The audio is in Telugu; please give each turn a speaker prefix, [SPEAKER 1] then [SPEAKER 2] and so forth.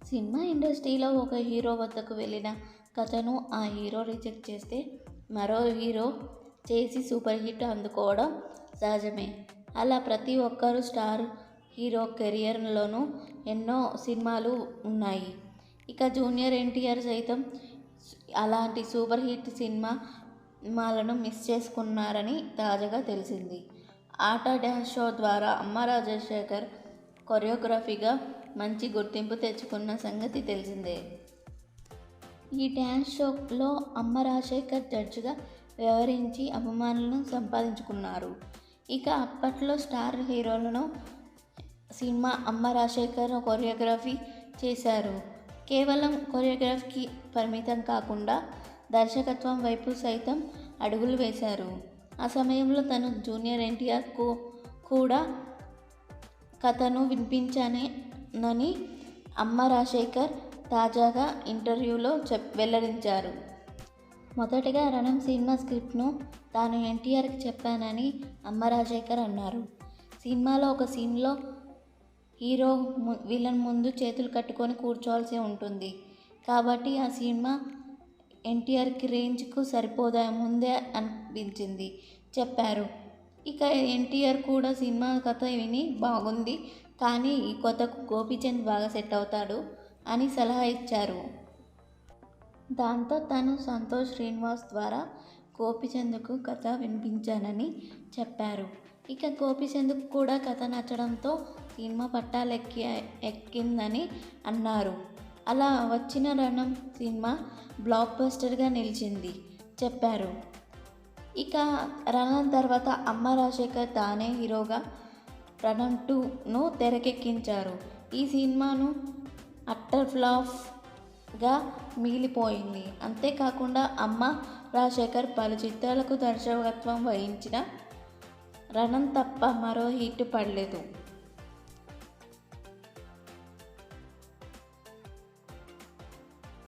[SPEAKER 1] సినిమా ఇండస్ట్రీలో ఒక హీరో వద్దకు వెళ్ళిన కథను ఆ హీరో రిజెక్ట్ చేస్తే మరో హీరో చేసి సూపర్ హిట్ అందుకోవడం సహజమే. అలా ప్రతి ఒక్కరు స్టార్ హీరో కెరియర్లోనూ ఎన్నో సినిమాలు ఉన్నాయి. ఇక జూనియర్ ఎన్టీఆర్ సైతం అలాంటి సూపర్ హిట్ సినిమాలను మిస్ చేసుకున్నారని తాజాగా తెలిసింది. ఆట డ్యాన్స్ షో ద్వారా అమ్మ రాజశేఖర్ కొరియోగ్రఫీగా మంచి గుర్తింపు తెచ్చుకున్న సంగతి తెలిసిందే. ఈ డ్యాన్స్ షోలో అమ్మ రాజశేఖర్ జడ్జిగా వ్యవహరించి అభిమానులను సంపాదించుకున్నారు. ఇక అప్పట్లో స్టార్ హీరోలను సినిమా అమ్మ రాజశేఖర్ కొరియోగ్రఫీ చేశారు. కేవలం కొరియోగ్రఫీకి పరిమితం కాకుండా దర్శకత్వం వైపు సైతం అడుగులు వేశారు. ఆ సమయంలో తను జూనియర్ ఎన్టీఆర్ కూడా కథను వినిపించానని అమ్మ రాజశేఖర్ తాజాగా ఇంటర్వ్యూలో వెల్లడించారు. మొదటగా రణం సినిమా స్క్రిప్ట్ను తాను ఎన్టీఆర్కి చెప్పానని అమ్మ రాజశేఖర్ అన్నారు. సినిమాలో ఒక సీన్లో హీరో విలన్ ముందు చేతులు కట్టుకొని కూర్చోవాల్సి ఉంటుంది. కాబట్టి ఆ సినిమా ఎన్టీఆర్కి రేంజ్కు సరిపోదా ముందే అనిపించింది చెప్పారు. ఇక ఎన్టీఆర్ కూడా సినిమా కథ విని బాగుంది, కానీ ఈ కథకు గోపీచంద్ బాగా సెట్ అవుతాడు అని సలహా ఇచ్చారు. దాంతో తాను సంతోష్ శ్రీనివాస్ ద్వారా గోపీచంద్కు కథ వినిపించానని చెప్పారు. ఇక గోపీచంద్కు కూడా కథ నచ్చడంతో సినిమా పట్టాలెక్కిందని అన్నారు. అలా వచ్చిన రణం సినిమా బ్లాక్ బస్టర్గా నిలిచింది చెప్పారు. ఇక రణం తర్వాత అమ్మ రాజశేఖర్ తానే హీరోగా రణం 2ను తెరకెక్కించారు. ఈ సినిమాను అట్టర్ ఫ్లాప్గా మిగిలిపోయింది. అంతేకాకుండా అమ్మ రాజశేఖర్ పలు చిత్రాలకు దర్శకత్వం వహించిన రణం తప్ప మరో హిట్ పడలేదు.